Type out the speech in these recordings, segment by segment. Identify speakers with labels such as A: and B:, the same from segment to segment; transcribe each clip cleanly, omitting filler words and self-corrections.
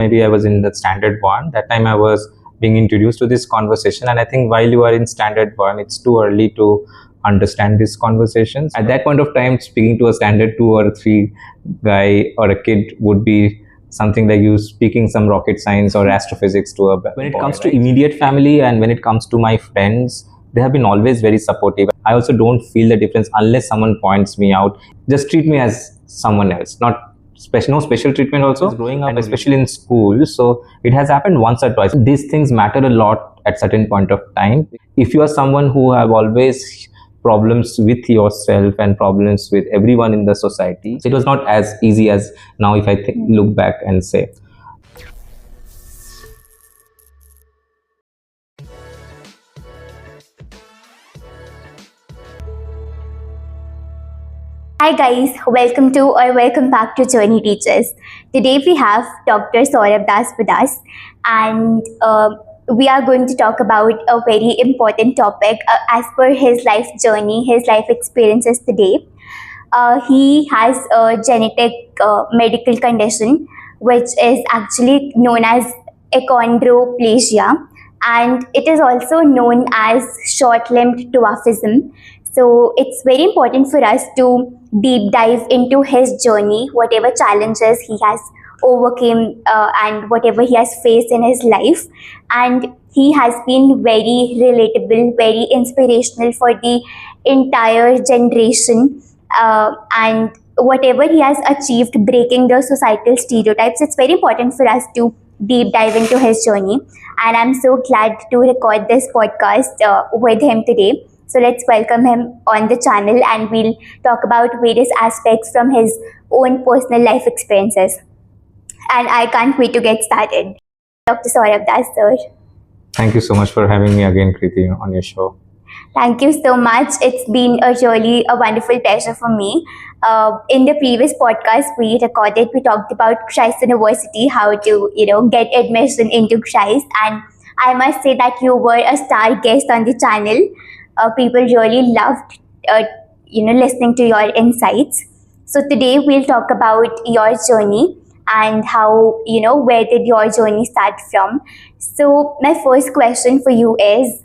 A: Maybe I was in the standard one. That time I was being introduced to this conversation, and I think while you are in standard one, it's too early to understand these conversations. At that point of time, speaking to a standard 2 or 3 guy or a kid would be something like you speaking some rocket science or astrophysics to a boy. When it comes to immediate family and when it comes to my friends, they have been always very supportive. I also don't feel the difference unless someone points me out. Just treat me as someone else, not special, no special treatment also. Growing up, especially in school, so it has happened once or twice. These things matter a lot at certain point of time. If you are someone who have always problems with yourself and problems with everyone in the society, it was not as easy as now if I look back and say.
B: Hi guys, welcome back to Journeyteaches. Today we have Dr. Saurabh Das with us, and we are going to talk about a very important topic as per his life journey, his life experiences today. He has a genetic medical condition which is actually known as achondroplasia, and it is also known as short-limbed dwarfism. So it's very important for us to deep dive into his journey, whatever challenges he has overcome and whatever he has faced in his life. And he has been very relatable, very inspirational for the entire generation. And whatever he has achieved, breaking the societal stereotypes, it's very important for us to deep dive into his journey. And I'm so glad to record this podcast with him today. So let's welcome him on the channel and we'll talk about various aspects from his own personal life experiences. And I can't wait to get started. Dr. Saurabh Das, sir.
A: Thank you so much for having me again, Kriti, on your show.
B: Thank you so much. It's been really a wonderful pleasure for me. In the previous podcast we talked about Christ University, how to, get admission into Christ. And I must say that you were a star guest on the channel. People really loved, listening to your insights. So today we'll talk about your journey and how, where did your journey start from? So my first question for you is,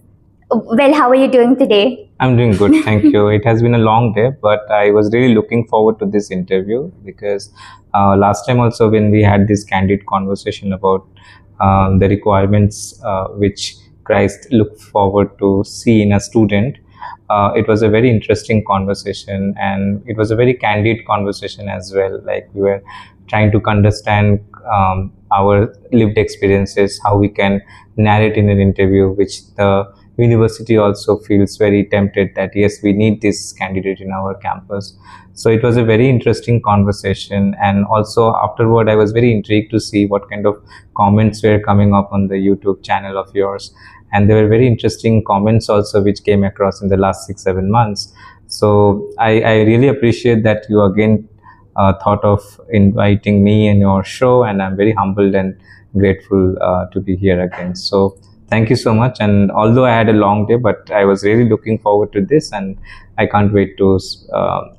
B: well, how are you doing today?
A: I'm doing good, thank you. It has been a long day, but I was really looking forward to this interview because last time also when we had this candid conversation about the requirements which Christ looked forward to see in a student, it was a very interesting conversation and it was a very candid conversation as well. Like we were trying to understand our lived experiences, how we can narrate in an interview, which the university also feels very tempted that yes, we need this candidate in our campus. So it was a very interesting conversation, and also afterward I was very intrigued to see what kind of comments were coming up on the YouTube channel of yours, and there were very interesting comments also which came across in the last 6-7 months. So I really appreciate that you again thought of inviting me in your show, and I'm very humbled and grateful to be here again. So thank you so much. And although I had a long day, but I was really looking forward to this, and I can't wait to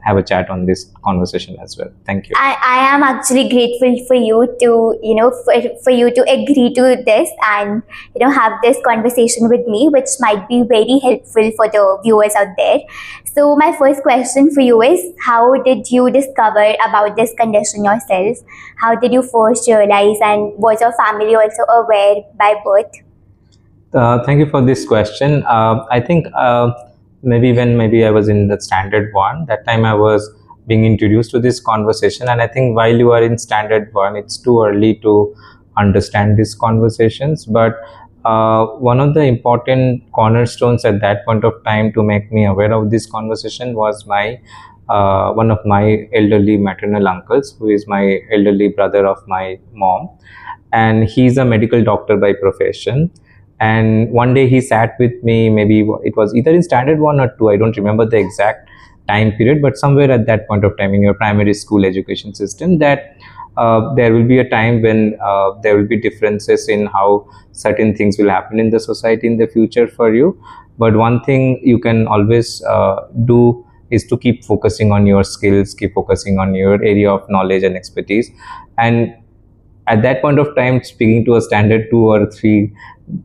A: have a chat on this conversation as well. Thank you.
B: I am actually grateful for you to, for you to agree to this and, have this conversation with me, which might be very helpful for the viewers out there. So my first question for you is, how did you discover about this condition yourself? How did you first realize, and was your family also aware by birth?
A: Thank you for this question. I think maybe I was in the standard one. That time I was being introduced to this conversation, and I think while you are in standard one, it's too early to understand these conversations. But one of the important cornerstones at that point of time to make me aware of this conversation was my one of my elderly maternal uncles, who is my elderly brother of my mom, and he's a medical doctor by profession. And one day he sat with me, maybe it was either in standard 1 or 2, I don't remember the exact time period, but somewhere at that point of time in your primary school education system, that there will be a time when there will be differences in how certain things will happen in the society in the future for you. But one thing you can always do is to keep focusing on your skills, keep focusing on your area of knowledge and expertise. And at that point of time, speaking to a standard 2 or 3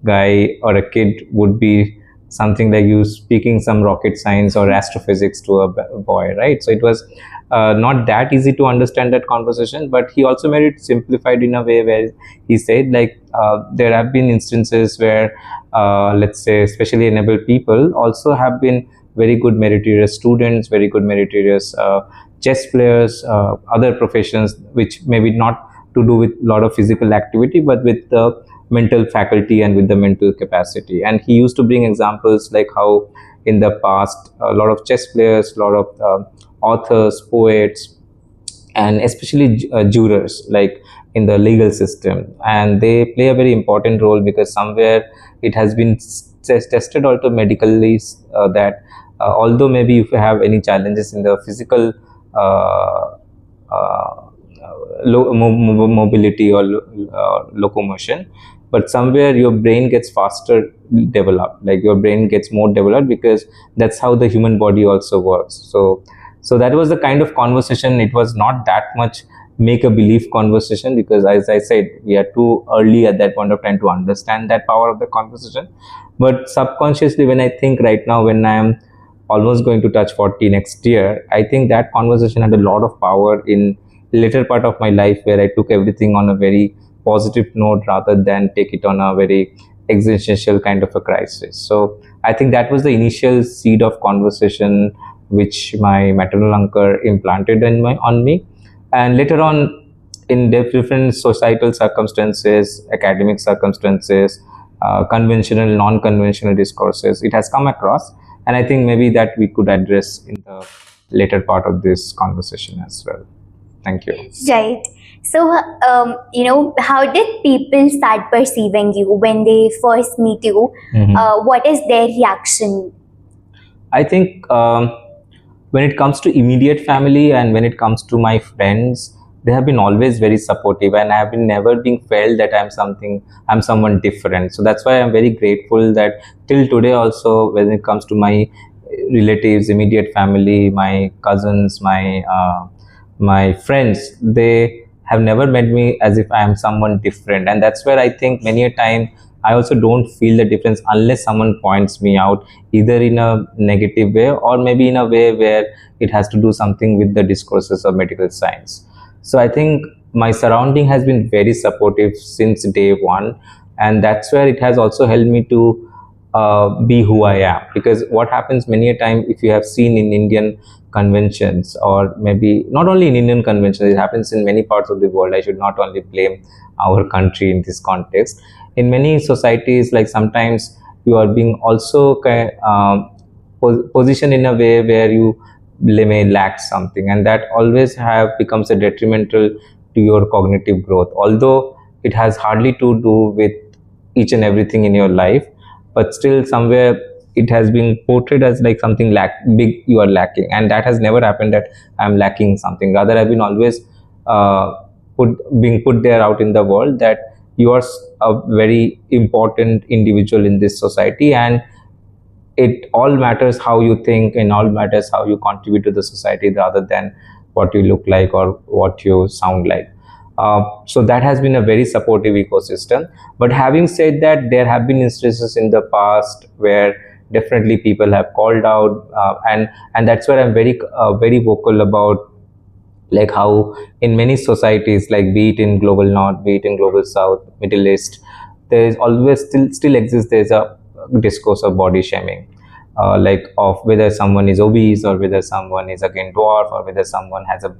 A: guy or a kid would be something like you speaking some rocket science or astrophysics to a boy, right? So it was not that easy to understand that conversation, but he also made it simplified in a way where he said like there have been instances where let's say especially enabled people also have been very good meritorious students, very good meritorious chess players, other professions which maybe not to do with a lot of physical activity but with the mental faculty and with the mental capacity. And he used to bring examples like how in the past a lot of chess players, a lot of authors, poets, and especially jurors like in the legal system, and they play a very important role because somewhere it has been tested also medically that although maybe if you have any challenges in the physical uh, uh, mobility or locomotion, but somewhere your brain gets faster developed, like your brain gets more developed because that's how the human body also works. So that was the kind of conversation. It was not that much make a belief conversation because as I said, we are too early at that point of time to understand that power of the conversation. But subconsciously, when I think right now, when I am almost going to touch 40 next year, I think that conversation had a lot of power in later part of my life where I took everything on a very positive note rather than take it on a very existential kind of a crisis. So I think that was the initial seed of conversation which my maternal uncle implanted in on me. And later on, in different societal circumstances, academic circumstances, conventional, non-conventional discourses, it has come across. And I think maybe that we could address in the later part of this conversation as well. Thank you.
B: Right. So, how did people start perceiving you when they first meet you? What is their reaction?
A: I think when it comes to immediate family and when it comes to my friends, they have been always very supportive, and I have been never been felt that I'm someone different. So that's why I'm very grateful that till today also, when it comes to my relatives, immediate family, my cousins, my friends, they have never met me as if I am someone different. And that's where I think many a time I also don't feel the difference unless someone points me out, either in a negative way or maybe in a way where it has to do something with the discourses of medical science. So I think my surrounding has been very supportive since day one, and that's where it has also helped me to be who I am. Because what happens many a time, if you have seen in Indian conventions, or maybe not only in Indian conventions, it happens in many parts of the world. I should not only blame our country in this context. In many societies, like sometimes you are being also positioned in a way where you may lack something, and that always have becomes a detrimental to your cognitive growth, although it has hardly to do with each and everything in your life, but still somewhere it has been portrayed as like something big you are lacking, and that has never happened that I'm lacking something. Rather, I've been always being put there out in the world that you are a very important individual in this society, and it all matters how you think and all matters how you contribute to the society rather than what you look like or what you sound like. So that has been a very supportive ecosystem. But having said that, there have been instances in the past where definitely people have called out, and that's where I'm very vocal about, like how in many societies, like be it in global north, be it in global south, middle east, there is always still exists, there's a discourse of body shaming, like of whether someone is obese or whether someone is again dwarf or whether someone has a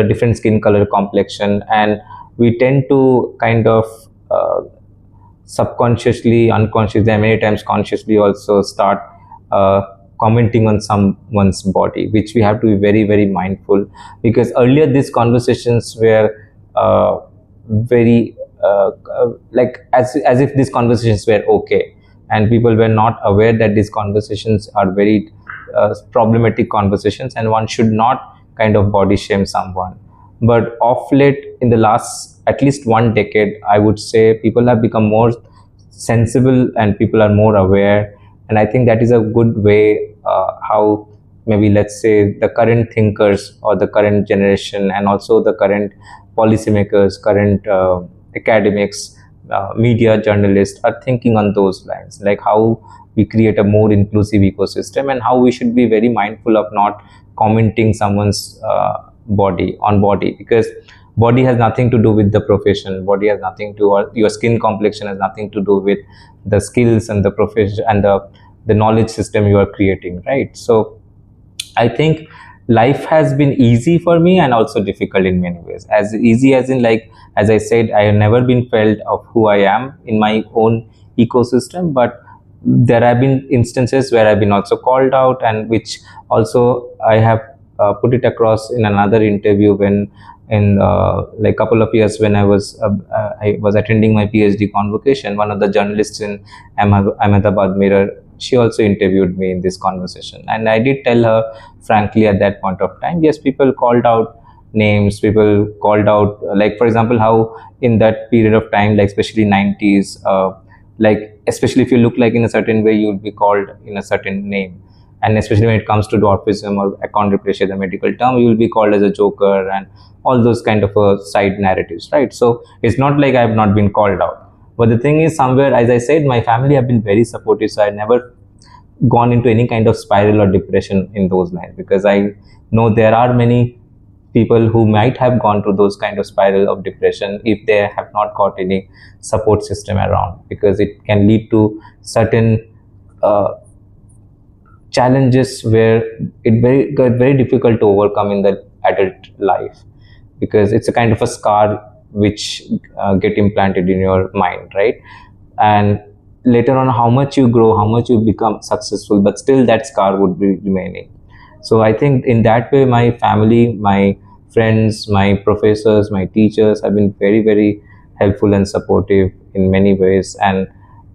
A: different skin color complexion. And we tend to kind of subconsciously, unconsciously, and many times consciously also start commenting on someone's body, which we have to be very, very mindful, because earlier these conversations were very like as if these conversations were okay, and people were not aware that these conversations are very problematic conversations and one should not kind of body shame someone. But of late, in the last at least 1 decade, I would say people have become more sensible and people are more aware, and I think that is a good way how maybe let's say the current thinkers or the current generation, and also the current policymakers, current academics, media journalists are thinking on those lines, like how we create a more inclusive ecosystem, and how we should be very mindful of not commenting someone's body, because body has nothing to do with the profession, body has nothing to, or your skin complexion has nothing to do with the skills and the profession and the knowledge system you are creating, right? So I think life has been easy for me and also difficult in many ways. As easy as in, like, as I said, I have never been felt of who I am in my own ecosystem, but there have been instances where I've been also called out, and which also I have put it across in another interview when in like couple of years when I was attending my PhD convocation. One of the journalists in Ahmedabad Mirror, she also interviewed me in this conversation, and I did tell her frankly at that point of time, yes, people called out names, people called out, like for example, how in that period of time, like especially 90s, like especially if you look like in a certain way, you'll be called in a certain name, and especially when it comes to dwarfism or achondroplasia, the medical term, you will be called as a joker and all those kind of side narratives, right? So it's not like I have not been called out. But the thing is, somewhere, as I said, my family have been very supportive, so I never gone into any kind of spiral or depression in those lines, because I know there are many people who might have gone through those kind of spiral of depression if they have not got any support system around, because it can lead to certain challenges where it very difficult to overcome in the adult life, because it's a kind of a scar which get implanted in your mind, right? And later on, how much you grow, how much you become successful, but still that scar would be remaining. So I think in that way, my family, my friends, my professors, my teachers have been very, very helpful and supportive in many ways, and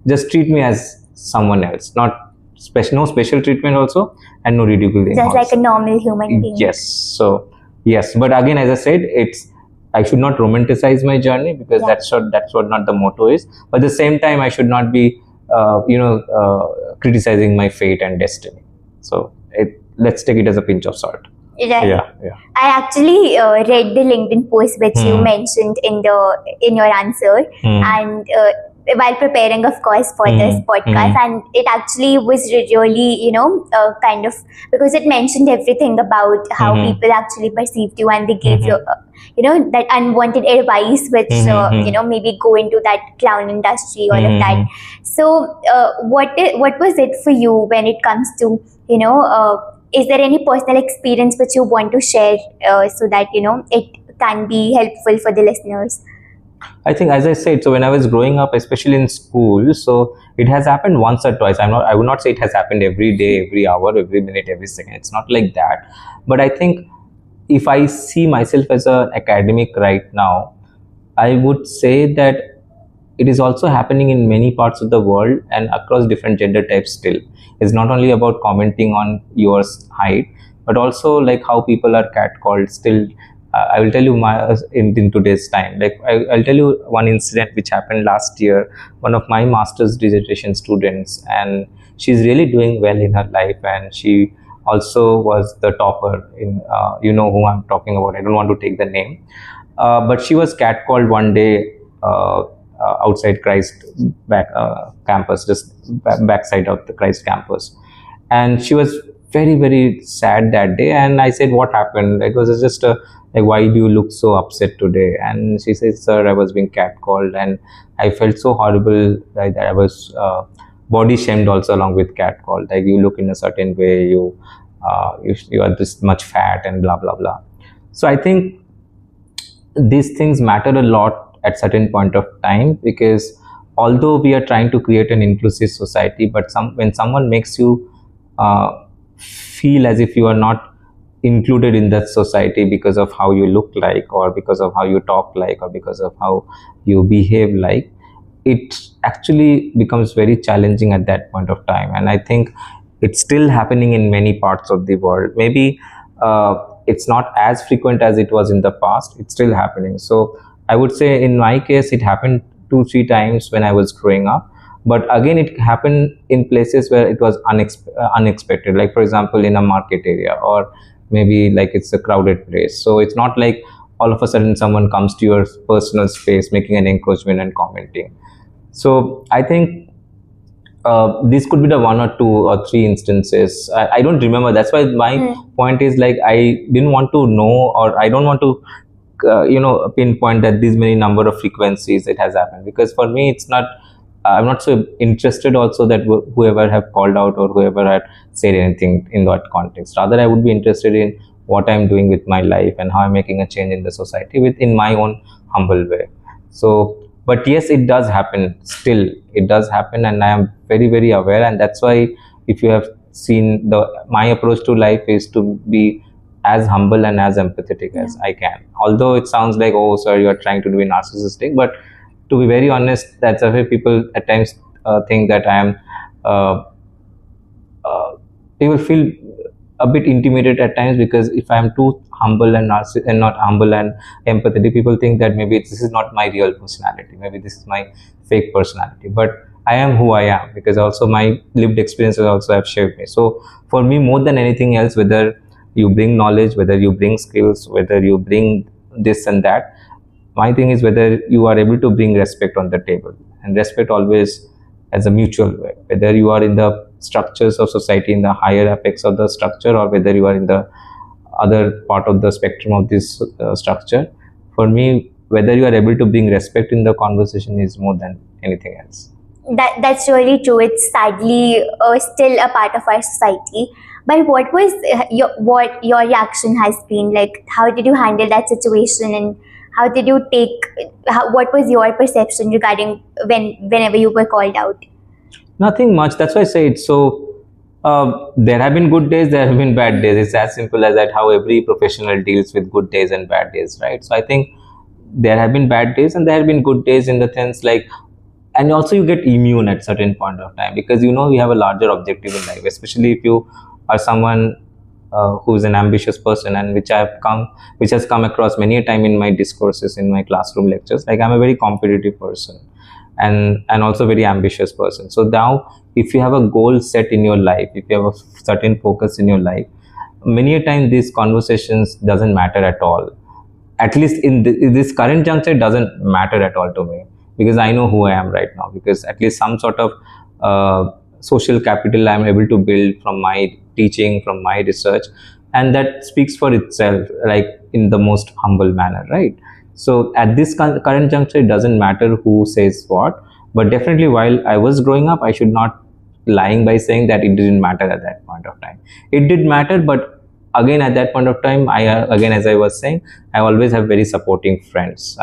A: just treat me as someone else, not special, no special treatment also, and no ridiculing
B: Just
A: also.
B: like a normal human being.
A: Yes. So yes, but again, as I said, it's, I should not romanticize my journey, because
B: Yeah.
A: that's what not the motto is. But at the same time, I should not be criticizing my fate and destiny. So let's take it as a pinch of salt.
B: Right.
A: Yeah.
B: I actually read the LinkedIn post which you mentioned in your answer, and while preparing, of course, for this podcast, and it actually was really, kind of, because it mentioned everything about how people actually perceived you, and they gave you, that unwanted advice, which maybe go into that clown industry, all of that. So, what was it for you when it comes to, is there any personal experience which you want to share so that it can be helpful for the listeners?
A: I think, as I said, so when I was growing up, especially in school, so it has happened once or twice. I would not say it has happened every day, every hour, every minute, every second. It's not like that. But I think if I see myself as an academic right now, I would say that it is also happening in many parts of the world and across different gender types still. It's not only about commenting on your height, but also like how people are catcalled still. I will tell you in today's time. Like I'll tell you one incident which happened last year. One of my master's dissertation students, and she's really doing well in her life, and she also was the topper in, you know who I'm talking about. I don't want to take the name, but she was catcalled one day outside Christ campus, just backside of the Christ campus, and she was very, very sad that day. And I said, what happened? It was just like, why do you look so upset today? And she said, sir, I was being catcalled, and I felt so horrible that I was body shamed also along with catcalled. Like, you look in a certain way, you are this much fat and blah blah blah. So I think these things matter a lot at certain point of time, because although we are trying to create an inclusive society, but when someone makes you feel as if you are not included in that society because of how you look like, or because of how you talk like, or because of how you behave like, it actually becomes very challenging at that point of time. And I think it's still happening in many parts of the world. Maybe it's not as frequent as it was in the past. It's still happening. So I would say in my case, it happened 2-3 times when I was growing up. but again it happened in places where it was unexpected, like for example in a market area, or maybe like it's a crowded place. So it's not like all of a sudden someone comes to your personal space making an encroachment and commenting. So I think these could be the one or two or three instances. I don't remember. That's why my point is, like, I didn't want to know, or I don't want to pinpoint that these many number of frequencies it has happened, because for me it's not, I'm not so interested also that whoever have called out or whoever had said anything in that context. Rather, I would be interested in what I'm doing with my life and how I'm making a change in the society within my own humble way. So, but yes, it does happen. Still, it does happen, and I am very, very aware. And that's why, if you have seen, my approach to life is to be as humble and as empathetic as I can. Although it sounds like, oh, sir, you are trying to be narcissistic, but to be very honest, that's the way people at times think that I am. Uh, People feel a bit intimidated at times, because if I am too humble and not humble and empathetic, people think that maybe this is not my real personality. Maybe this is my fake personality. But I am who I am, because also my lived experiences also have shaped me. So for me, more than anything else, whether you bring knowledge, whether you bring skills, whether you bring this and that, my thing is whether you are able to bring respect on the table, and respect always as a mutual way, whether you are in the structures of society, in the higher apex of the structure, or whether you are in the other part of the spectrum of this structure. For me, whether you are able to bring respect in the conversation is more than anything else.
B: That's really true. It's sadly still a part of our society. But what was your reaction has been like? How did you handle that situation, and how did you take? What was your perception regarding whenever you were called out?
A: Nothing much. That's why I say it. So there have been good days, there have been bad days. It's as simple as that. How every professional deals with good days and bad days, right? So I think there have been bad days and there have been good days, in the sense like, and also you get immune at certain point of time, because you have a larger objective in life, especially if you are someone who's an ambitious person, and which has come across many a time in my discourses, in my classroom lectures. Like, I'm a very competitive person, and also very ambitious person. So now, if you have a goal set in your life, if you have a certain focus in your life, many a time these conversations doesn't matter at all. At least in this current juncture, it doesn't matter at all to me, because I know who I am right now, because at least some sort of social capital I'm able to build from my teaching, from my research, and that speaks for itself, like, in the most humble manner, right? So at this current juncture, it doesn't matter who says what, but definitely while I was growing up, I should not lying by saying that it didn't matter at that point of time. It did matter, but again, at that point of time, again, as I was saying, I always have very supporting friends.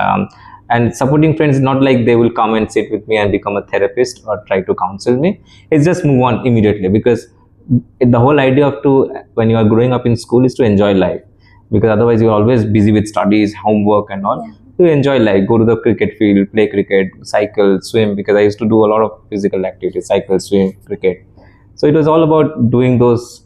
A: And supporting friends is not like they will come and sit with me and become a therapist or try to counsel me. It's just move on immediately, because the whole idea when you are growing up in school is to enjoy life, because otherwise you're always busy with studies, homework and all. You enjoy life, go to the cricket field, play cricket, cycle, swim, because I used to do a lot of physical activities, cycle, swim, cricket. So it was all about doing those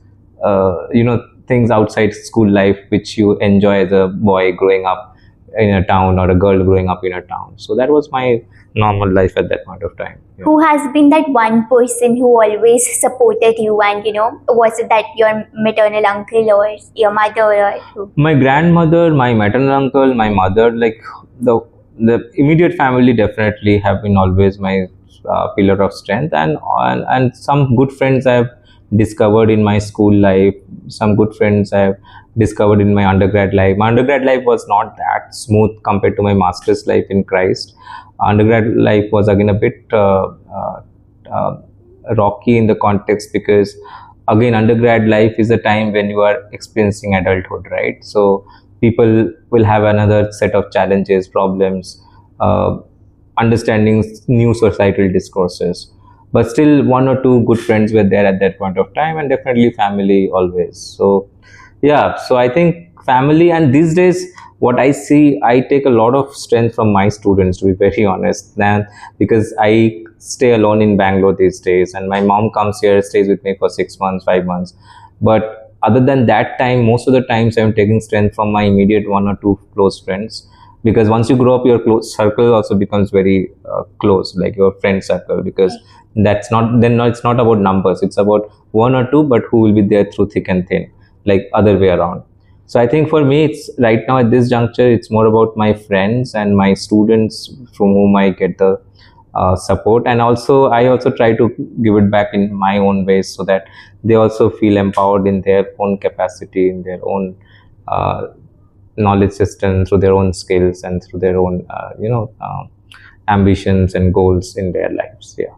A: things outside school life, which you enjoy as a boy growing up in a town, or a girl growing up in a town. So that was my normal life at that point of time.
B: Who has been that one person who always supported you, and was it that your maternal uncle or your mother, or who?
A: My grandmother, my maternal uncle, my mother, like the immediate family definitely have been always my pillar of strength, and some good friends I have discovered in my school life, some good friends I have discovered in my undergrad life. My undergrad life was not that smooth compared to my master's life in Christ. Undergrad life was again a bit rocky in the context, because again, undergrad life is a time when you are experiencing adulthood, right? So people will have another set of challenges, problems, understanding new societal discourses. But still, one or two good friends were there at that point of time, and definitely family always. So yeah, so I think family, and these days what I see, I take a lot of strength from my students, to be very honest, because I stay alone in Bangalore these days, and my mom comes here, stays with me for 6 months, 5 months. But other than that time, most of the times I'm taking strength from my immediate one or two close friends, because once you grow up, your close circle also becomes very close, like your friend circle, because that's not then, no, it's not about numbers, it's about one or two, but who will be there through thick and thin, like other way around. So I think for me, it's right now at this juncture, it's more about my friends and my students from whom I get the support, and also I also try to give it back in my own ways, so that they also feel empowered in their own capacity, in their own uh, knowledge system, through their own skills and through their own ambitions and goals in their lives. Yeah.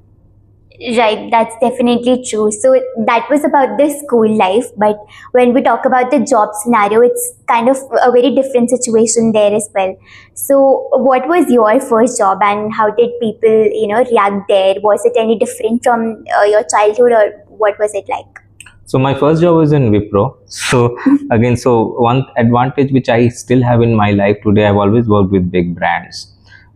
B: Right, that's definitely true. So that was about the school life, but when we talk about the job scenario, it's kind of a very different situation there as well. So what was your first job and how did people, react there? Was it any different from your childhood, or what was it like?
A: So my first job was in Wipro. So again, so one advantage which I still have in my life today, I've always worked with big brands.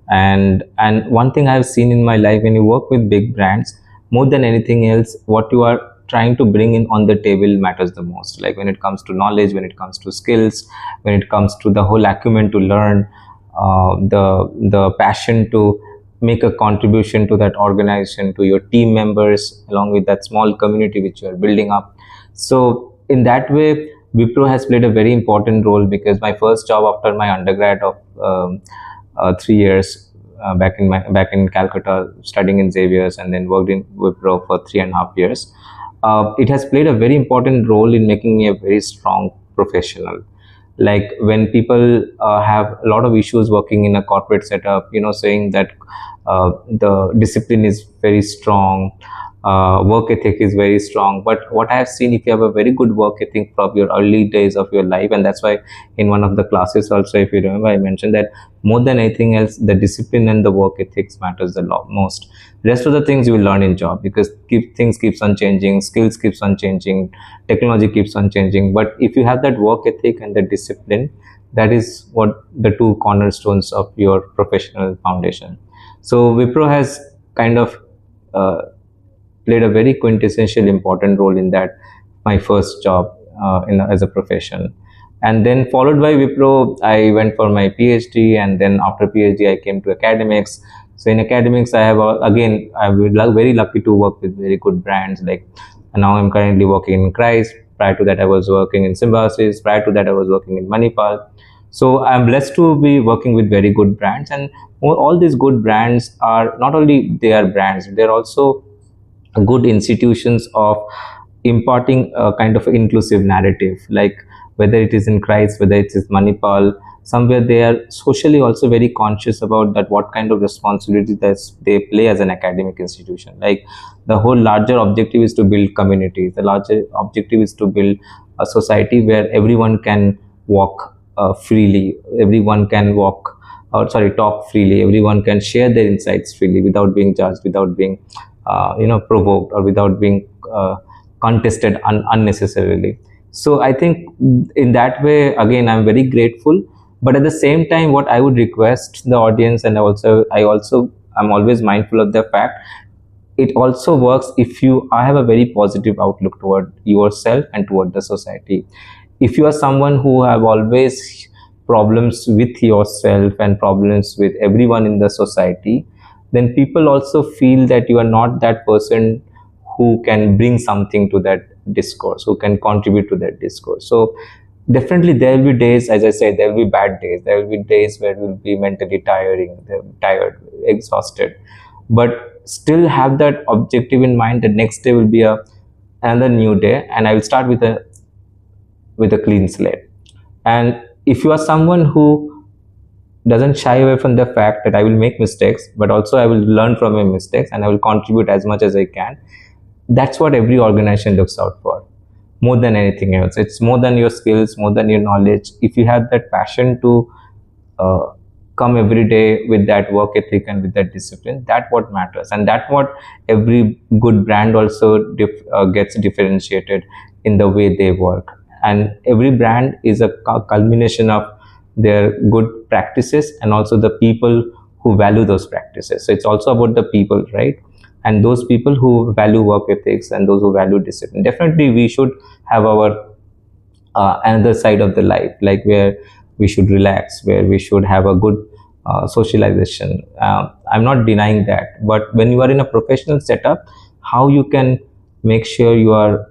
A: And one thing I've seen in my life, when you work with big brands, more than anything else, what you are trying to bring in on the table matters the most. Like when it comes to knowledge, when it comes to skills, when it comes to the whole acumen to learn, the passion to make a contribution to that organization, to your team members, along with that small community which you are building up. So in that way, Wipro has played a very important role, because my first job after my undergrad of 3 years, back in Calcutta, studying in Xavier's, and then worked in Wipro for 3.5 years. It has played a very important role in making me a very strong professional. Like when people have a lot of issues working in a corporate setup, saying that the discipline is very strong, work ethic is very strong. But what I have seen, if you have a very good work ethic from your early days of your life, and that's why in one of the classes also, if you remember, I mentioned that more than anything else, the discipline and the work ethics matters the most. Rest of the things you will learn in job, because things keeps on changing, skills keeps on changing, technology keeps on changing. But if you have that work ethic and the discipline, that is what the two cornerstones of your professional foundation. So Wipro has kind of played a very quintessential important role in that, my first job as a profession. And then followed by Wipro, I went for my PhD, and then after PhD, I came to academics. So in academics, I have again, I'm very lucky to work with very good brands. Like now, I'm currently working in Christ. Prior to that, I was working in Symbiosis. Prior to that, I was working in Manipal. So I'm blessed to be working with very good brands, and all these good brands are not only they are brands, they're also good institutions of imparting a kind of inclusive narrative. Like whether it is in Christ, whether it is Manipal, somewhere they are socially also very conscious about that, what kind of responsibility that they play as an academic institution. Like the whole larger objective is to build communities, the larger objective is to build a society where everyone can walk freely, everyone can talk freely, everyone can share their insights freely without being judged, without being provoked, or without being contested unnecessarily. So I think in that way, again, I'm very grateful. But at the same time, what I would request the audience, and I'm always mindful of the fact, it also works if I have a very positive outlook toward yourself and toward the society. If you are someone who have always problems with yourself and problems with everyone in the society, then people also feel that you are not that person who can bring something to that discourse, who can contribute to that discourse. So definitely there will be days, as I said, there will be bad days, there will be days where you will be mentally tired, exhausted, but still have that objective in mind. The next day will be another new day, and I will start with a clean slate. And if you are someone who doesn't shy away from the fact that I will make mistakes, but also I will learn from my mistakes and I will contribute as much as I can, that's what every organization looks out for more than anything else. It's more than your skills, more than your knowledge. If you have that passion to come every day with that work ethic and with that discipline, that's what matters, and that's what every good brand also gets differentiated in the way they work. And every brand is a culmination of their good practices and also the people who value those practices. So it's also about the people, right? And those people who value work ethics and those who value discipline. Definitely we should have our another side of the life, like where we should relax, where we should have a good socialization. I'm not denying that, but when you are in a professional setup, how you can make sure you are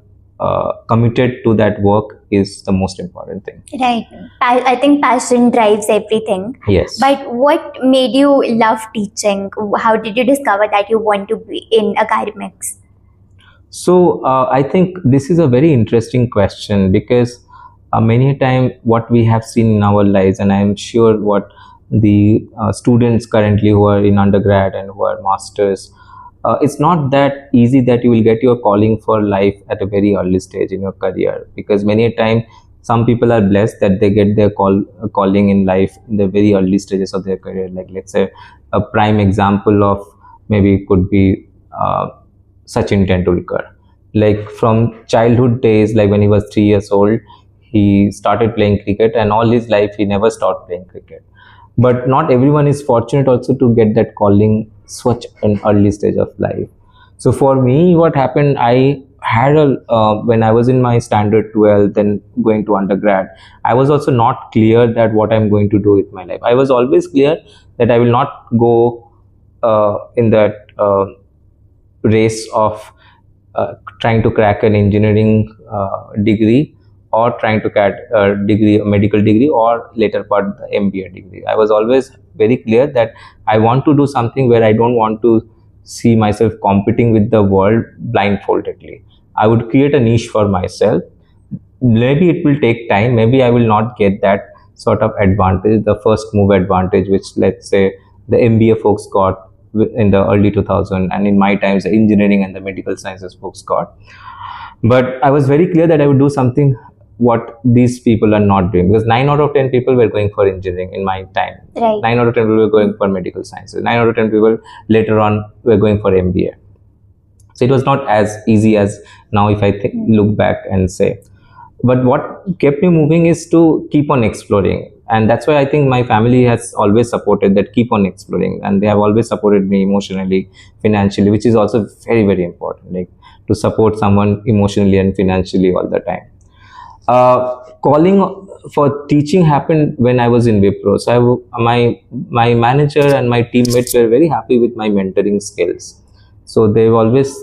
A: committed to that work is the most important thing.
B: Right. I think passion drives everything.
A: Yes.
B: But what made you love teaching? How did you discover that you want to be in academics?
A: So I think this is a very interesting question, because many a time what we have seen in our lives, and I'm sure what the students currently who are in undergrad and who are masters, it's not that easy that you will get your calling for life at a very early stage in your career, because many a time some people are blessed that they get their calling in life in the very early stages of their career. Like, let's say a prime example of maybe could be Sachin Tendulkar. Like, from childhood days, like when he was 3 years old, he started playing cricket, and all his life he never stopped playing cricket. But not everyone is fortunate also to get that calling such an early stage of life. So for me, what happened, I had a when I was in my standard 12, then going to undergrad, I was also not clear that what I'm going to do with my life. I was always clear that I will not go in that race of trying to crack an engineering degree, or trying to get a degree, a medical degree, or later part the MBA degree. I was always very clear that I want to do something where I don't want to see myself competing with the world blindfoldedly. I would create a niche for myself. Maybe it will take time. Maybe I will not get that sort of advantage, the first move advantage, which, let's say, the MBA folks got in the early 2000s, and in my times the engineering and the medical sciences folks got. But I was very clear that I would do something what these people are not doing, because 9 out of 10 people were going for engineering in my time.
B: Right.
A: 9 out of 10 people were going for medical sciences. 9 out of 10 people later on were going for MBA. So it was not as easy as now if I look back and say. But what kept me moving is to keep on exploring. And that's why I think my family has always supported that, keep on exploring. And they have always supported me emotionally, financially, which is also very, very important. Like, to support someone emotionally and financially all the time. Calling for teaching happened when I was in Wipro. So my manager and my teammates were very happy with my mentoring skills. So they've always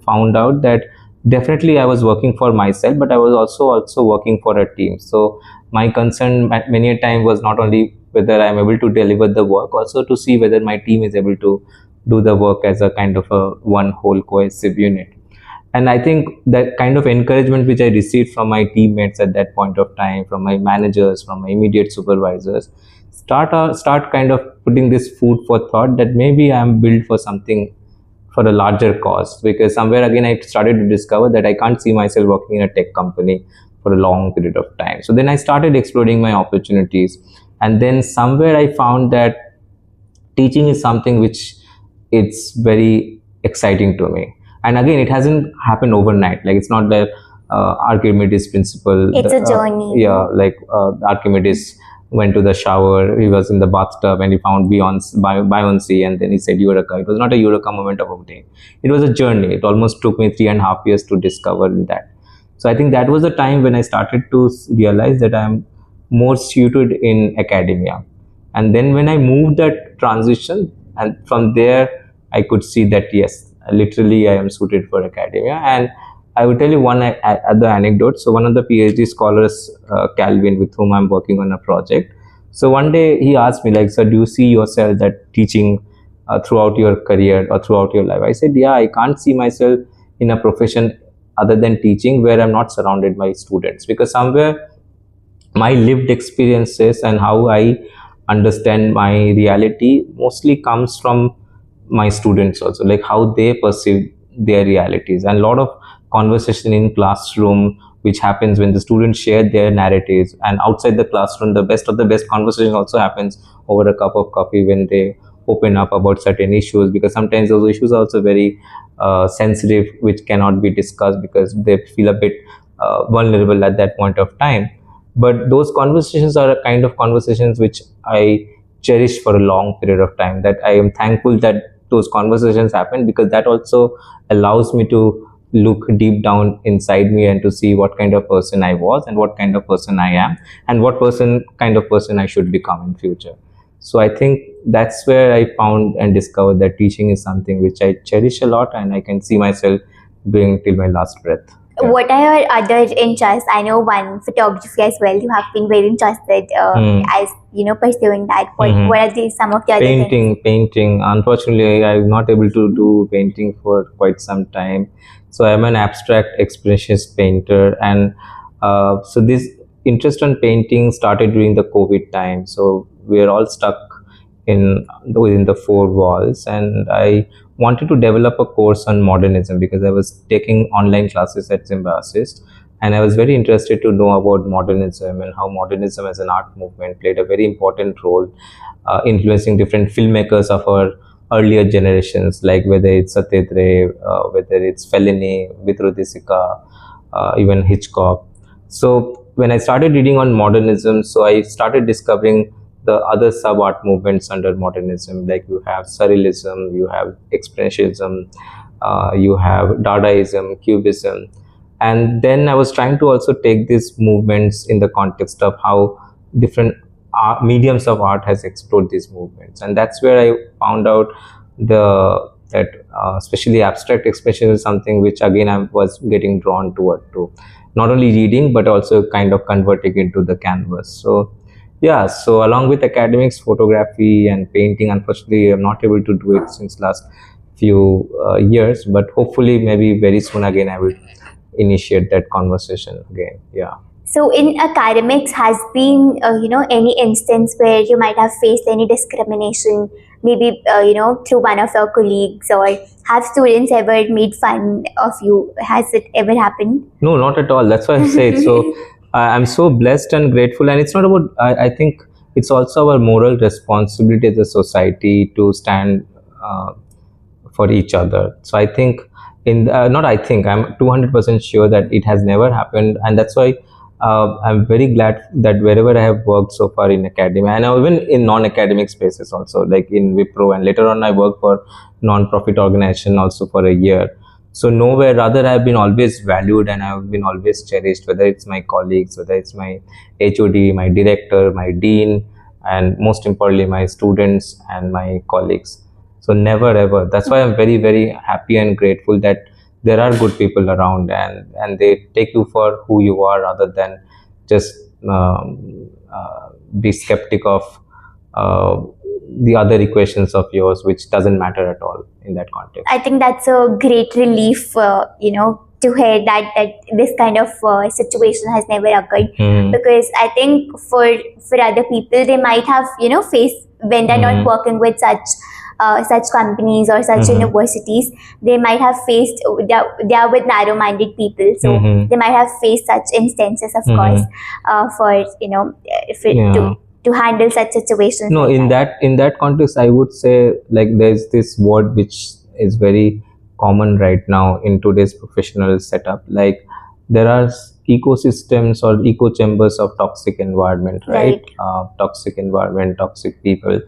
A: found out that definitely I was working for myself, but I was also working for a team. So my concern many a time was not only whether I'm able to deliver the work, also to see whether my team is able to do the work as a kind of a one whole cohesive unit. And I think that kind of encouragement which I received from my teammates at that point of time, from my managers, from my immediate supervisors, start kind of putting this food for thought that maybe I'm built for something, for a larger cause. Because somewhere again I started to discover that I can't see myself working in a tech company for a long period of time. So then I started exploring my opportunities, and then somewhere I found that teaching is something which it's very exciting to me. And again, it hasn't happened overnight. Like, it's not the Archimedes principle.
B: It's a journey.
A: Yeah, like Archimedes went to the shower, he was in the bathtub, and he found Beyonce, and then he said Eureka. It was not a Eureka moment of a day. It was a journey. It almost took me 3.5 years to discover that. So I think that was the time when I started to realize that I'm more suited in academia. And then when I moved that transition, and from there I could see that yes, literally I am suited for academia. And I will tell you one other anecdote. So one of the PhD scholars, Calvin, with whom I'm working on a project. So one day he asked me, like, sir, do you see yourself that teaching throughout your career or throughout your life? I said, yeah, I can't see myself in a profession other than teaching where I'm not surrounded by students, because somewhere my lived experiences and how I understand my reality mostly comes from my students also, like how they perceive their realities. And a lot of conversation in classroom which happens when the students share their narratives, and outside the classroom the best of the best conversation also happens over a cup of coffee when they open up about certain issues, because sometimes those issues are also very sensitive, which cannot be discussed because they feel a bit vulnerable at that point of time. But those conversations are a kind of conversations which I cherish for a long period of time, that I am thankful that those conversations happen, because that also allows me to look deep down inside me and to see what kind of person I was and what kind of person I am and what kind of person I should become in future. So I think that's where I found and discovered that teaching is something which I cherish a lot and I can see myself doing till my last breath. Yeah.
B: What are your other interests? I know one, photography as well. You have been very interested as pursuing that. What are some of the other things?
A: Painting. Unfortunately, I'm not able to do painting for quite some time. So I'm an abstract expressionist painter, and so this interest in painting started during the COVID time. So we are all stuck within the four walls, and I wanted to develop a course on modernism because I was taking online classes at Symbiosis, and I was very interested to know about modernism and how modernism as an art movement played a very important role, influencing different filmmakers of our earlier generations, like whether it's Satyajit Ray, whether it's Fellini, Vitrudisika, even Hitchcock. So when I started reading on modernism, so I started discovering the other sub-art movements under modernism, like you have surrealism, you have expressionism, you have Dadaism, Cubism. And then I was trying to also take these movements in the context of how different mediums of art has explored these movements. And that's where I found out that especially abstract expression is something which again I was getting drawn toward to, not only reading but also kind of converting into the canvas. So yeah, so along with academics, photography and painting, unfortunately I'm not able to do it since last few years, but hopefully maybe very soon again I will initiate that conversation again. Yeah.
B: So in academics, has been any instance where you might have faced any discrimination, maybe through one of your colleagues, or have students ever made fun of you? Has it ever happened?
A: No, not at all. That's why I say it. So I'm so blessed and grateful, and it's not about. I think it's also our moral responsibility as a society to stand for each other. So I think not I think I'm 200% sure that it has never happened, and that's why I'm very glad that wherever I have worked so far in academia and even in non-academic spaces also, like in Wipro, and later on I worked for non-profit organization also for a year. So nowhere rather I have been always valued and I have been always cherished, whether it's my colleagues, whether it's my HOD, my director, my dean, and most importantly my students and my colleagues. So never ever. That's why I'm very, very happy and grateful that there are good people around and they take you for who you are rather than just be skeptic of the other equations of yours, which doesn't matter at all in that context.
B: I think that's a great relief, to hear that this kind of situation has never occurred. Because I think for other people, they might have faced, when they're not working with such companies or such universities, they might have faced, they are with narrow-minded people, so they might have faced such instances, of course, to handle such situations.
A: No, in that context, I would say, like, there's this word which is very common right now in today's professional setup. Like, there are ecosystems or echo chambers of toxic environment, right? Toxic environment, toxic people.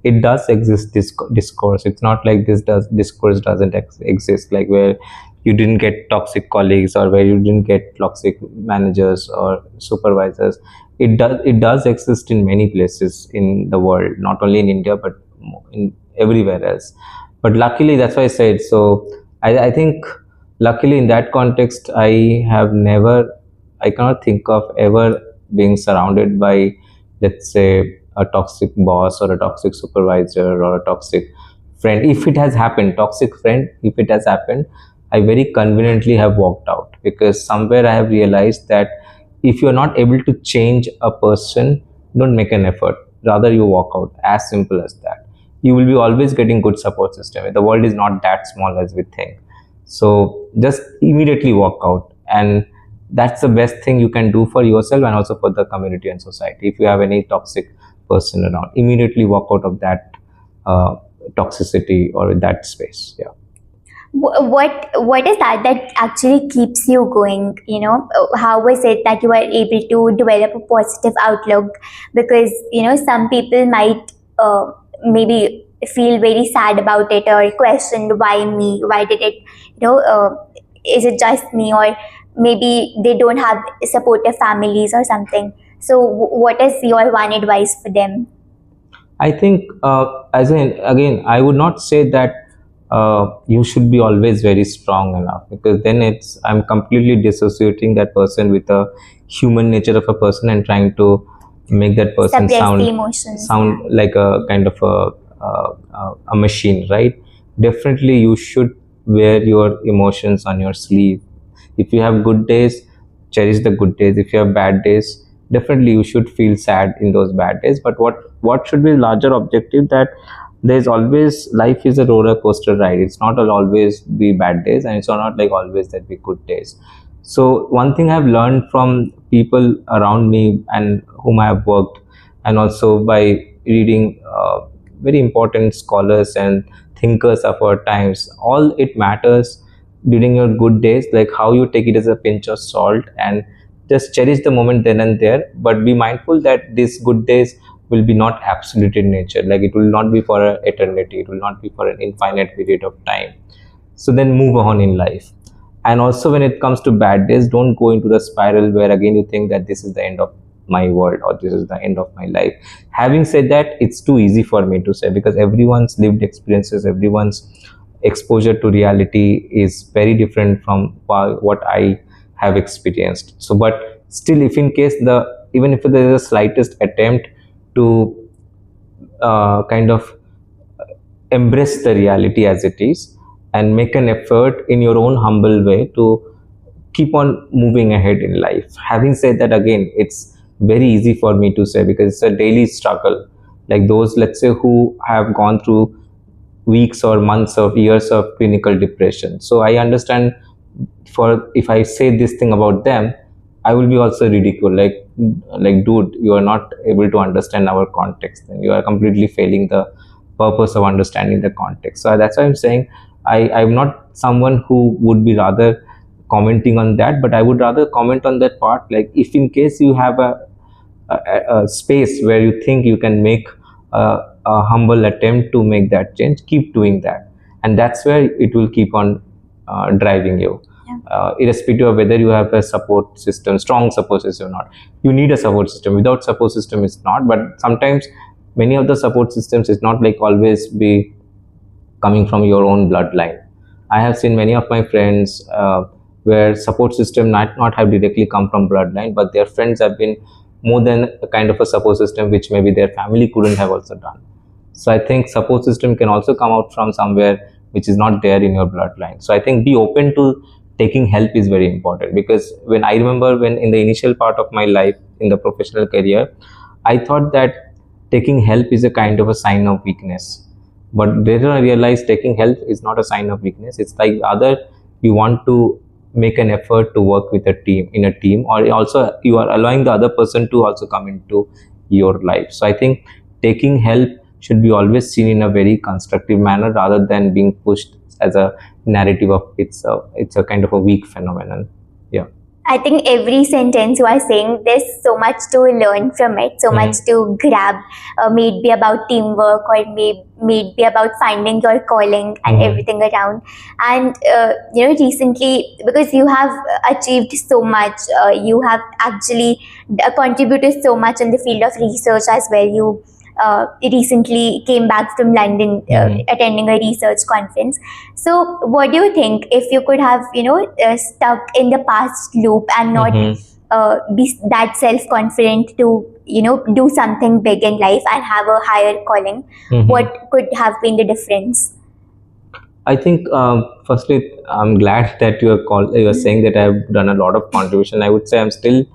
A: It does exist, this discourse. It's not like discourse doesn't exist, like where you didn't get toxic colleagues or where you didn't get toxic managers or supervisors. It does exist in many places in the world, not only in India but in everywhere else. But luckily, that's why I said so. I think luckily in that context, I cannot think of ever being surrounded by, let's say, a toxic boss or a toxic supervisor or a toxic friend. If it has happened, toxic friend, if it has happened, I very conveniently have walked out, because somewhere I have realized that if you're not able to change a person, don't make an effort. Rather, you walk out. As simple as that. You will be always getting good support system. The world is not that small as we think. So just immediately walk out, and that's the best thing you can do for yourself and also for the community and society. If you have any toxic person around, immediately walk out of that toxicity or that space. Yeah.
B: What is that actually keeps you going? How is it that you are able to develop a positive outlook? Because some people might maybe feel very sad about it or question, why me? Why did it is it just me, or maybe they don't have supportive families or something. So what is your one advice for them?
A: I think, as in, again, I would not say that you should be always very strong enough, because then I'm completely dissociating that person with the human nature of a person and trying to make that person
B: Suppress the emotions.
A: sound like a kind of a machine, right? Definitely, you should wear your emotions on your sleeve. If you have good days, cherish the good days. If you have bad days, definitely you should feel sad in those bad days. But what should be the larger objective, that there's always, life is a roller coaster ride. It's not always be bad days, and it's not like always that be good days. So one thing I've learned from people around me and whom I have worked, and also by reading very important scholars and thinkers of our times, all it matters during your good days, like how you take it as a pinch of salt, and just cherish the moment then and there, but be mindful that these good days will be not absolute in nature. Like, it will not be for an eternity, it will not be for an infinite period of time. So then move on in life. And also, when it comes to bad days, don't go into the spiral where again you think that this is the end of my world or this is the end of my life. Having said that, it's too easy for me to say, because everyone's lived experiences, everyone's exposure to reality is very different from what I have experienced. So, but still, if in case even if there is a slightest attempt to kind of embrace the reality as it is, and make an effort in your own humble way to keep on moving ahead in life. Having said that, again, it's very easy for me to say, because it's a daily struggle. Like those, let's say, who have gone through weeks or months or years of clinical depression. So I understand, for if I say this thing about them, I will be also ridiculed. Like, dude, you are not able to understand our context, and you are completely failing the purpose of understanding the context. So that's why I'm saying I'm not someone who would be rather commenting on that, but I would rather comment on that part. Like, if in case you have a space where you think you can make a humble attempt to make that change, keep doing that, and that's where it will keep on driving you. Irrespective of whether you have a support system, strong support system or not. You need a support system. Without support system, it's not. But sometimes many of the support systems is not like always be coming from your own bloodline. I have seen many of my friends where support system might not have directly come from bloodline, but their friends have been more than a kind of a support system which maybe their family couldn't have also done. So I think support system can also come out from somewhere which is not there in your bloodline. So I think be open to taking help is very important, because when I remember, when in the initial part of my life in the professional career, I thought that taking help is a kind of a sign of weakness. But later I realized taking help is not a sign of weakness. It's like either you want to make an effort to work with a team, in a team, or also you are allowing the other person to also come into your life. So I think taking help should be always seen in a very constructive manner, rather than being pushed as a narrative of it's a kind of a weak phenomenon. Yeah.
B: I think every sentence you are saying, there's so much to learn from it, so much to grab. May it be about teamwork, or may it be about finding your calling and everything around. And recently, because you have achieved so much, you have actually contributed so much in the field of research as well. You recently came back from London, attending a research conference. So what do you think, if you could have stuck in the past loop and not be that self-confident to do something big in life and have a higher calling, what could have been the difference?
A: I think firstly, I'm glad that you are saying that I've done a lot of contribution. I would say I'm still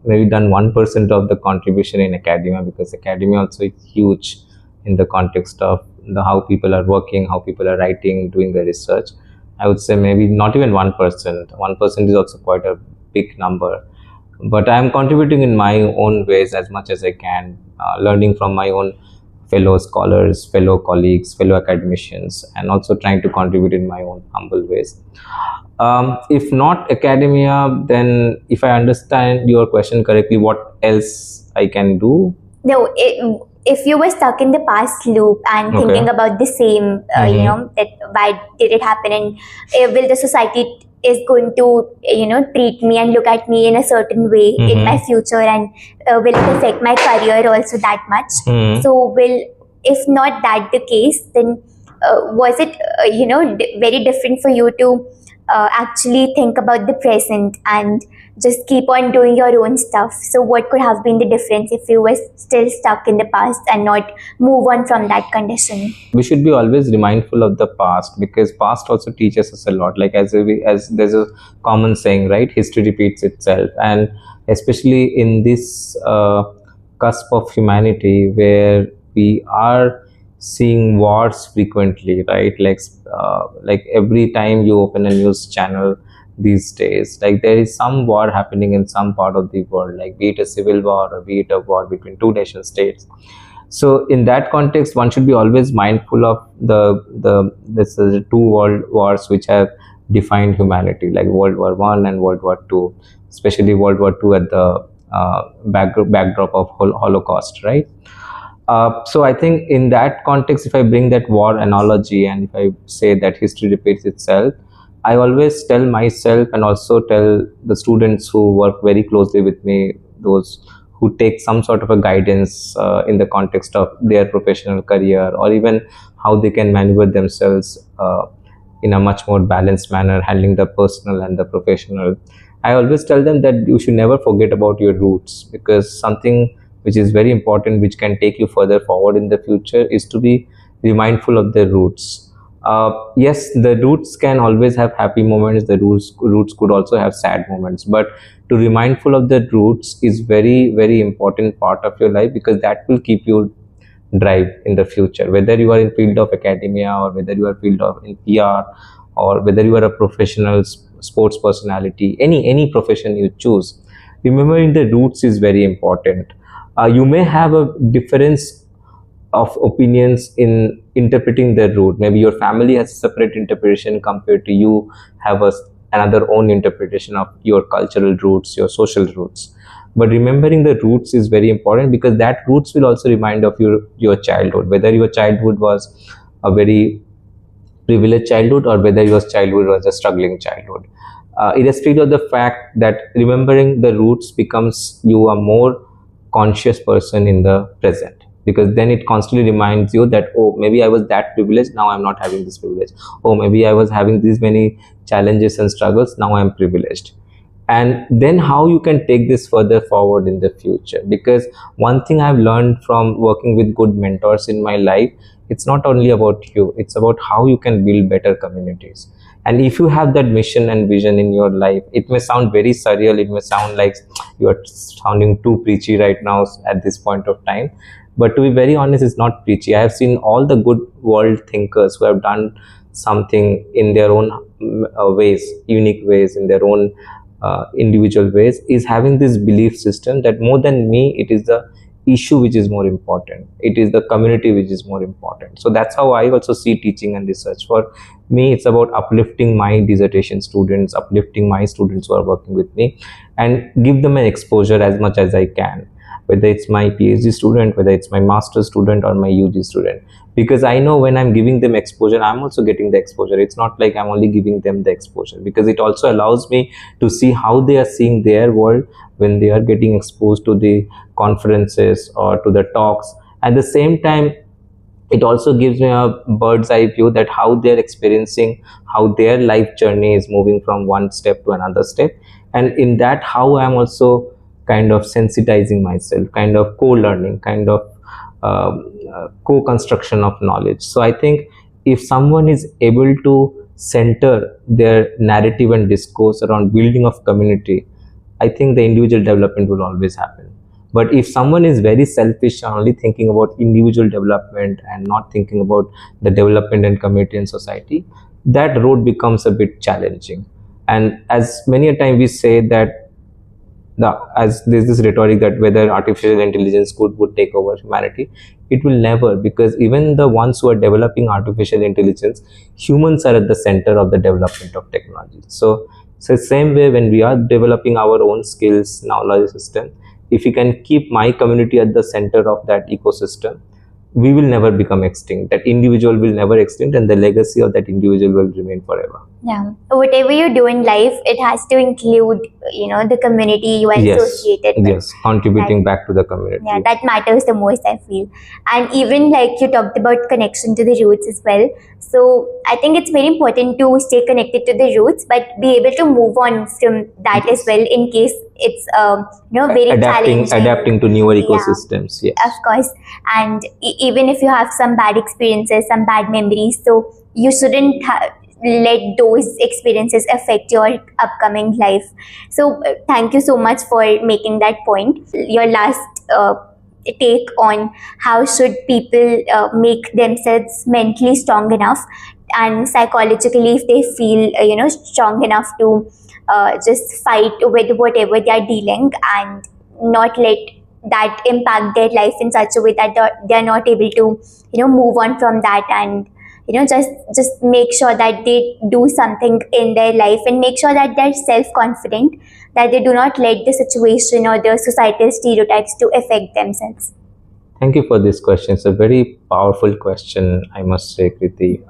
A: maybe done 1% of the contribution in academia, because academia also is huge in the context of how people are working, how people are writing, doing the research. I would say maybe not even 1%. 1% is also quite a big number. But I'm contributing in my own ways as much as I can, learning from my own fellow scholars, fellow colleagues, fellow academicians, and also trying to contribute in my own humble ways. If not academia, then if I understand your question correctly, what else I can do?
B: No, if you were stuck in the past loop and
A: Okay.
B: thinking about the same, that why did it happen, and will the society is going to treat me and look at me in a certain way in my future, and will it affect my career also that much? So will, if not that the case, then was it very different for you to actually think about the present and just keep on doing your own stuff? So what could have been the difference if you were still stuck in the past and not move on from that condition?
A: We should be always mindful of the past, because past also teaches us a lot. Like as there's a common saying, right? History repeats itself, and especially in this cusp of humanity where we are seeing wars frequently, right? Like every time you open a news channel these days, like there is some war happening in some part of the world, like be it a civil war or be it a war between two nation states. So in that context, one should be always mindful of the two world wars which have defined humanity, like World War One and World War Two, especially World War Two at the backdrop of Holocaust, right? So I think in that context, if I bring that war analogy and if I say that history repeats itself, I always tell myself and also tell the students who work very closely with me, those who take some sort of a guidance in the context of their professional career, or even how they can maneuver themselves in a much more balanced manner, handling the personal and the professional. I always tell them that you should never forget about your roots, because something which is very important, which can take you further forward in the future, is to be mindful of the roots. Yes, the roots can always have happy moments. The roots could also have sad moments, but to be mindful of the roots is very important part of your life, because that will keep you drive in the future, whether you are in field of academia or whether you are field of in PR, or whether you are a professional sports personality, any profession you choose. Remembering the roots is very important. You may have a difference of opinions in interpreting the root. Maybe your family has a separate interpretation compared to you have another own interpretation of your cultural roots, your social roots. But remembering the roots is very important, because that roots will also remind of your childhood, whether your childhood was a very privileged childhood or whether your childhood was a struggling childhood. Irrespective of the fact that remembering the roots becomes you a more conscious person in the present, because then it constantly reminds you that, oh, maybe I was that privileged, now I'm not having this privilege. Oh, maybe I was having these many challenges and struggles, now I'm privileged. And then how you can take this further forward in the future, because one thing I've learned from working with good mentors in my life, it's not only about you, it's about how you can build better communities. And if you have that mission and vision in your life, it may sound very surreal, it may sound like you are sounding too preachy right now at this point of time, but to be very honest, it's not preachy. I have seen all the good world thinkers who have done something in their own ways, unique ways, in their own individual ways, is having this belief system that more than me, it is the issue which is more important, it is the community which is more important. So that's how I also see teaching and research. For me, it's about uplifting my dissertation students, uplifting my students who are working with me, and give them an exposure as much as I can, whether it's my PhD student, whether it's my master's student or my UG student, because I know when I'm giving them exposure, I'm also getting the exposure. It's not like I'm only giving them the exposure, because it also allows me to see how they are seeing their world when they are getting exposed to the conferences or to the talks. At the same time, it also gives me a bird's eye view that how they're experiencing, how their life journey is moving from one step to another step. And in that, how I'm also kind of sensitizing myself, kind of co-learning, kind of co-construction of knowledge. So I think if someone is able to center their narrative and discourse around building of community, I think the individual development will always happen. But if someone is very selfish and only thinking about individual development and not thinking about the development and community and society, that road becomes a bit challenging. And as many a time we say that as there's this rhetoric that whether artificial intelligence would take over humanity, it will never, because even the ones who are developing artificial intelligence, humans are at the center of the development of technology. So same way, when we are developing our own skills, knowledge system, if we can keep my community at the center of that ecosystem, we will never become extinct. That individual will never extinct, and the legacy of that individual will remain forever.
B: Yeah. Whatever you do in life, it has to include, the community you are
A: Yes,
B: associated with.
A: yes, contributing back to the community.
B: Yeah, that matters the most, I feel. And even like you talked about connection to the roots as well. So I think it's very important to stay connected to the roots, but be able to move on from that as well in case it's very challenging.
A: Adapting to newer ecosystems. Yes,
B: Of course. And even if you have some bad experiences, some bad memories, so you shouldn't let those experiences affect your upcoming life. So thank you so much for making that point. Your last take on how should people make themselves mentally strong enough and psychologically, if they feel strong enough to just fight with whatever they are dealing and not let that impact their life in such a way that they are not able to move on from that, and just make sure that they do something in their life and make sure that they're self-confident, that they do not let the situation or the societal stereotypes to affect themselves.
A: Thank you for this question. It's a very powerful question, I must say, Kriti.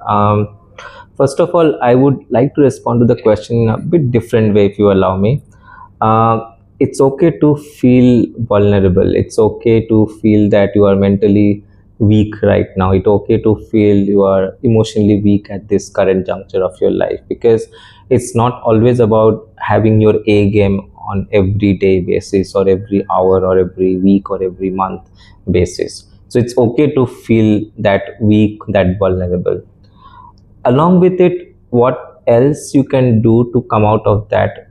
A: First of all, I would like to respond to the question in a bit different way, if you allow me. It's okay to feel vulnerable. It's okay to feel that you are mentally weak right now. It's okay to feel you are emotionally weak at this current juncture of your life, because it's not always about having your A game on every day basis or every hour or every week or every month basis. So it's okay to feel that weak, that vulnerable. Along with it, what else you can do to come out of that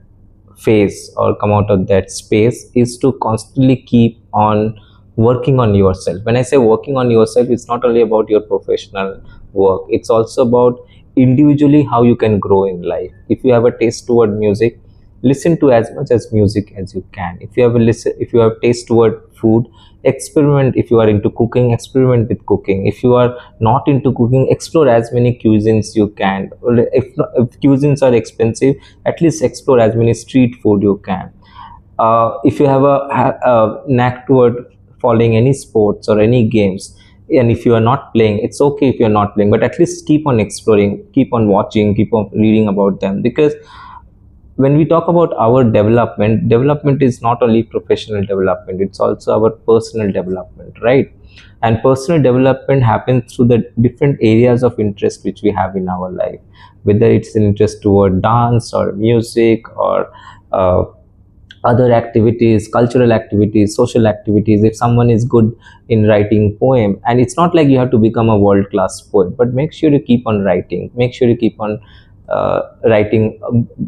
A: phase or come out of that space is to constantly keep on working on yourself. When I say working on yourself, it's not only about your professional work, it's also about individually how you can grow in life. If you have a taste toward music, listen to as much as music as you can. If you have taste toward food, experiment. If you are into cooking, experiment with cooking. If you are not into cooking, explore as many cuisines you can. If cuisines are expensive, at least explore as many street food you can. If you have a knack toward following any sports or any games, and if you are not playing, it's okay if you're not playing, but at least keep on exploring, keep on watching, keep on reading about them. Because when we talk about our development is not only professional development, it's also our personal development, right? And personal development happens through the different areas of interest which we have in our life, whether it's an interest toward dance or music or other activities, cultural activities, social activities. If someone is good in writing poem, and it's not like you have to become a world-class poet, but make sure you keep on writing, make sure you keep on writing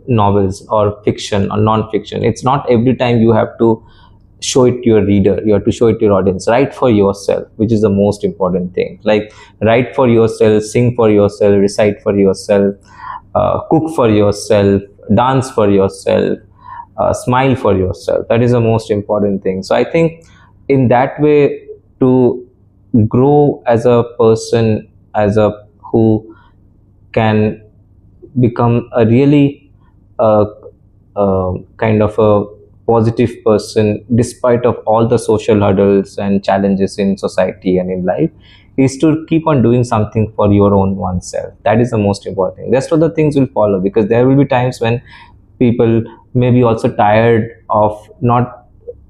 A: novels or fiction or non-fiction. It's not every time you have to show it to your reader, you have to show it to your audience. Write for yourself, which is the most important thing. Like, write for yourself, sing for yourself, recite for yourself, cook for yourself, dance for yourself, smile for yourself. That is the most important thing. So I think in that way, to grow as a person, who can become a really kind of a positive person despite of all the social hurdles and challenges in society and in life, is to keep on doing something for your own oneself. That is the most important thing. Rest of the things will follow, because there will be times when people may be also tired of not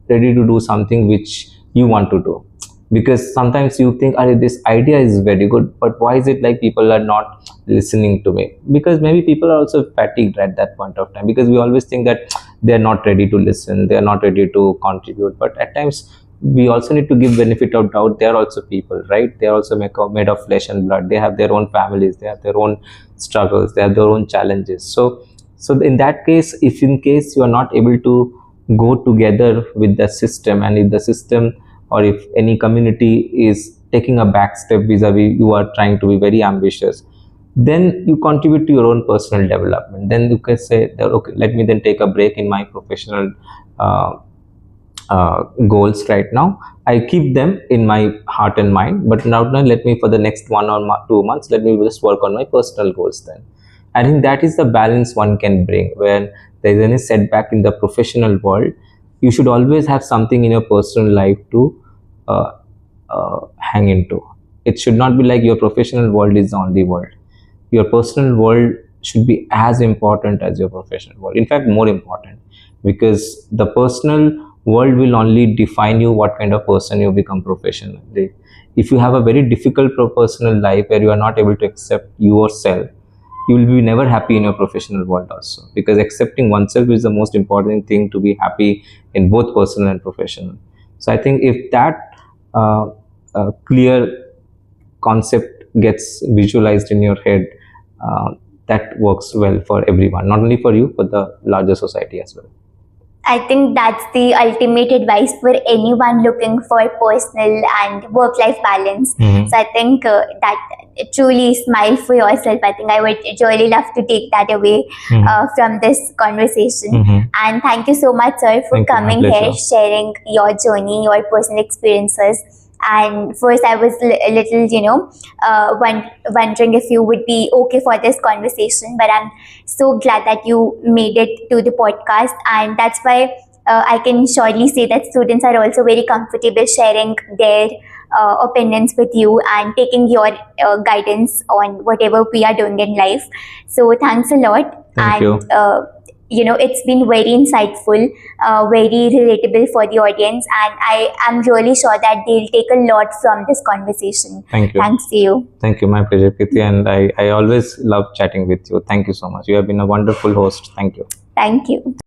A: ready to do something which you want to do, because sometimes you think, this idea is very good, but why is it like people are not listening to me? Because maybe people are also fatigued at that point of time, because we always think that they're not ready to listen, they're not ready to contribute. But at times we also need to give benefit of doubt. They're also people, right? They're also made of flesh and blood. They have their own families, they have their own struggles, they have their own challenges. So in that case, if in case you are not able to go together with the system, and if the system or if any community is taking a back step vis-a-vis you are trying to be very ambitious, then you contribute to your own personal development. Then you can say that, okay, let me then take a break in my professional goals right now. I keep them in my heart and mind, but now let me, for the next 1 or 2 months, let me just work on my personal goals then. I think that is the balance one can bring when there is any setback in the professional world. you should always have something in your personal life to uh, hang into. It should not be like your professional world is the only world. Your personal world should be as important as your professional world, in fact more important, because the personal world will only define you what kind of person you become professionally. If you have a very difficult personal life where you are not able to accept yourself, you will be never happy in your professional world also, because accepting oneself is the most important thing to be happy in both personal and professional. So I think if that clear concept gets visualized in your head, that works well for everyone, not only for you but the larger society as well.
B: I think that's the ultimate advice for anyone looking for personal and work-life balance.
A: Mhm.
B: So I think that truly smile for yourself. I think I would really love to take that away from this conversation. And thank you so much, sir, for
A: Thank you, my
B: coming here,
A: pleasure.
B: sharing your journey, your personal experiences. And first, I was a little, wondering if you would be okay for this conversation. But I'm so glad that you made it to the podcast, and that's why I can surely say that students are also very comfortable sharing their opinions with you and taking your guidance on whatever we are doing in life. So thanks a lot.
A: Thank you.
B: It's been very insightful, very relatable for the audience, and I am really sure that they'll take a lot from this conversation.
A: Thank you.
B: Thanks to you.
A: Thank you, my pleasure, Preeti, and I always love chatting with you. Thank you so much. You have been a wonderful host. Thank you.
B: Thank you.